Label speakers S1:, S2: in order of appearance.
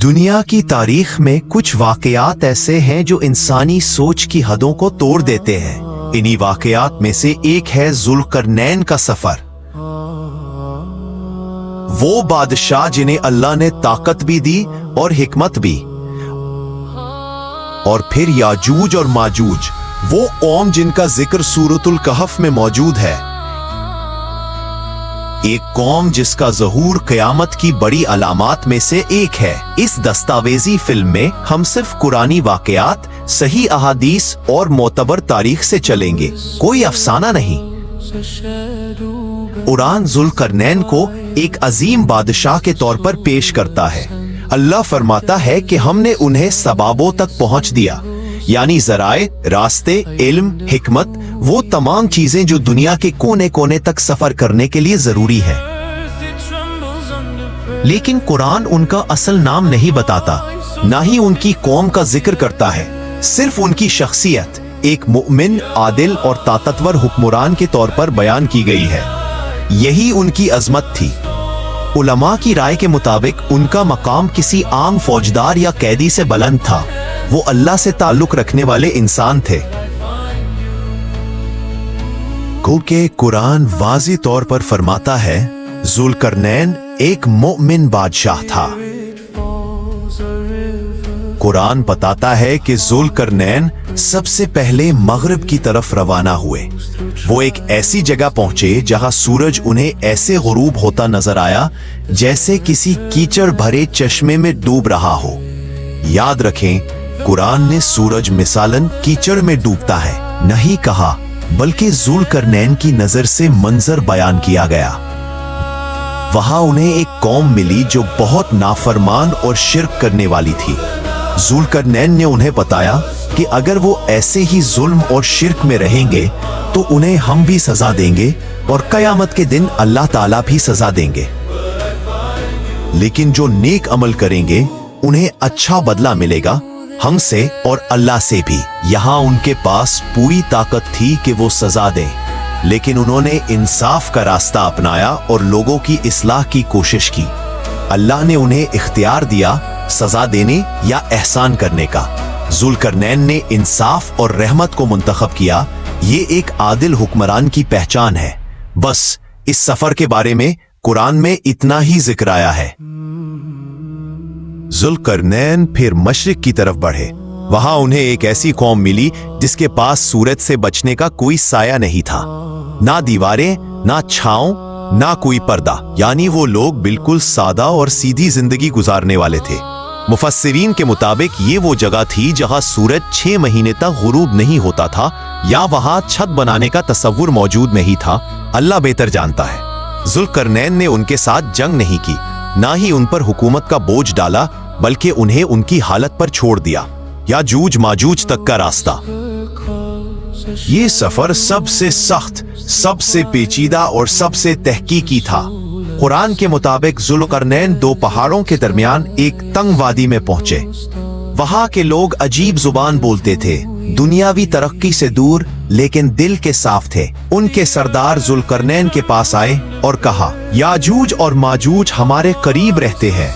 S1: दुनिया की तारीख में कुछ वाकयात ऐसे हैं जो इंसानी सोच की हदों को तोड़ देते हैं। इन्हीं वाकयात में से एक है जुल्करनैन का सफर। वो बादशाह जिन्हें अल्लाह ने ताकत भी दी और हिकमत भी, और फिर याजूज और माजूज, वो कौम जिनका जिक्र सूरतुल कहफ में मौजूद है। एक कौम जिसका ज़हूर क़यामत की बड़ी अलामात में से एक है। इस दस्तावेजी फिल्म में हम सिर्फ कुरानी वाक़यात, सही अहादीस और मोतबर तारीख से चलेंगे, कोई अफसाना नहीं। कुरान जुल्करनैन को एक अजीम बादशाह के तौर पर पेश करता है। अल्लाह फरमाता है कि हमने उन्हें सबाबों तक पहुंच दिया, यानी ज़राए, रास्ते, इल्म, हिकमत, वो तमाम चीजें जो दुनिया के कोने कोने तक सफर करने के लिए जरूरी है। लेकिन कुरान उनका असल नाम नहीं बताता, ना ही उनकी कौम का जिक्र करता है। सिर्फ उनकी शख्सियत एक मुमिन, आदिल और ताकतवर हुक्मरान के तौर पर बयान की गई है। यही उनकी अजमत थी। उलमा की राय के मुताबिक उनका मकाम किसी आम फौजदार या कैदी से बुलंद था। वो अल्लाह से ताल्लुक रखने वाले इंसान थे। क्योंकि कुरान वाज़ी तौर पर फरमाता है, जुल्करनैन एक मोमिन बादशाह था। कुरान बताता है कि जुल्करनैन सबसे पहले मगरिब की तरफ रवाना हुए। वो एक ऐसी जगह पहुंचे जहां सूरज उन्हें ऐसे गुरूब होता नजर आया जैसे किसी कीचड़ भरे चश्मे में डूब रहा हो। याद रखें, कुरान ने सूरज मिसालन कीचड़ में डूबता है नहीं कहा, बल्कि जुल्करनैन की नजर से मंजर बयान किया गया। वहां उन्हें एक कौम मिली जो बहुत नाफरमान और शिर्क करने वाली थी। जुल्करनैन ने उन्हें बताया कि अगर वो ऐसे ही जुल्म और शिर्क में रहेंगे तो उन्हें हम भी सजा देंगे और कयामत के दिन अल्लाह ताला भी सजा देंगे। लेकिन जो नेक अमल करेंगे उन्हें अच्छा बदला मिलेगा, हमसे और अल्लाह से भी। यहाँ उनके पास पूरी ताकत थी कि वो सजा दें, लेकिन उन्होंने इंसाफ का रास्ता अपनाया और लोगों की इस्लाह की कोशिश की। अल्लाह ने उन्हें इख्तियार दिया सजा देने या एहसान करने का। जुल्करनैन ने इंसाफ और रहमत को मुंतखब किया। ये एक आदिल हुक्मरान की पहचान है। बस इस सफर के बारे में कुरान में इतना ही जिक्र आया है। जुल्करनैन फिर मशरिक की तरफ बढ़े। वहां उन्हें एक ऐसी कौम मिली जिसके पास सूरज से बचने का कोई साया नहीं था, ना दीवारें, ना छांव, ना कोई पर्दा। यानी वो लोग बिल्कुल सादा और सीधी जिंदगी गुजारने वाले थे। मुफस्सिरीन के मुताबिक ये वो जगह थी जहां सूरज 6 महीने तक गुरूब नहीं होता था, या वहां छत बनाने का तसव्वुर मौजूद नहीं था। अल्लाह बेहतर जानता है। जुल्करनैन ने उनके साथ जंग नहीं की, ना ही उन पर हुकूमत का बोझ डाला, बल्कि उन्हें उनकी हालत पर छोड़ दिया। याजूज माजूज तक का रास्ता। ये सफर सबसे सख्त, सबसे पेचीदा और सबसे तहकीकी था। कुरान के मुताबिक जुल्करनैन 2 पहाड़ों के दरमियान एक तंग वादी में पहुंचे। वहां के लोग अजीब जुबान बोलते थे, दुनियावी तरक्की से दूर लेकिन दिल के साफ थे। उनके सरदार जुल्करनैन के पास आए और कहा, याजूज और माजूज हमारे करीब रहते हैं,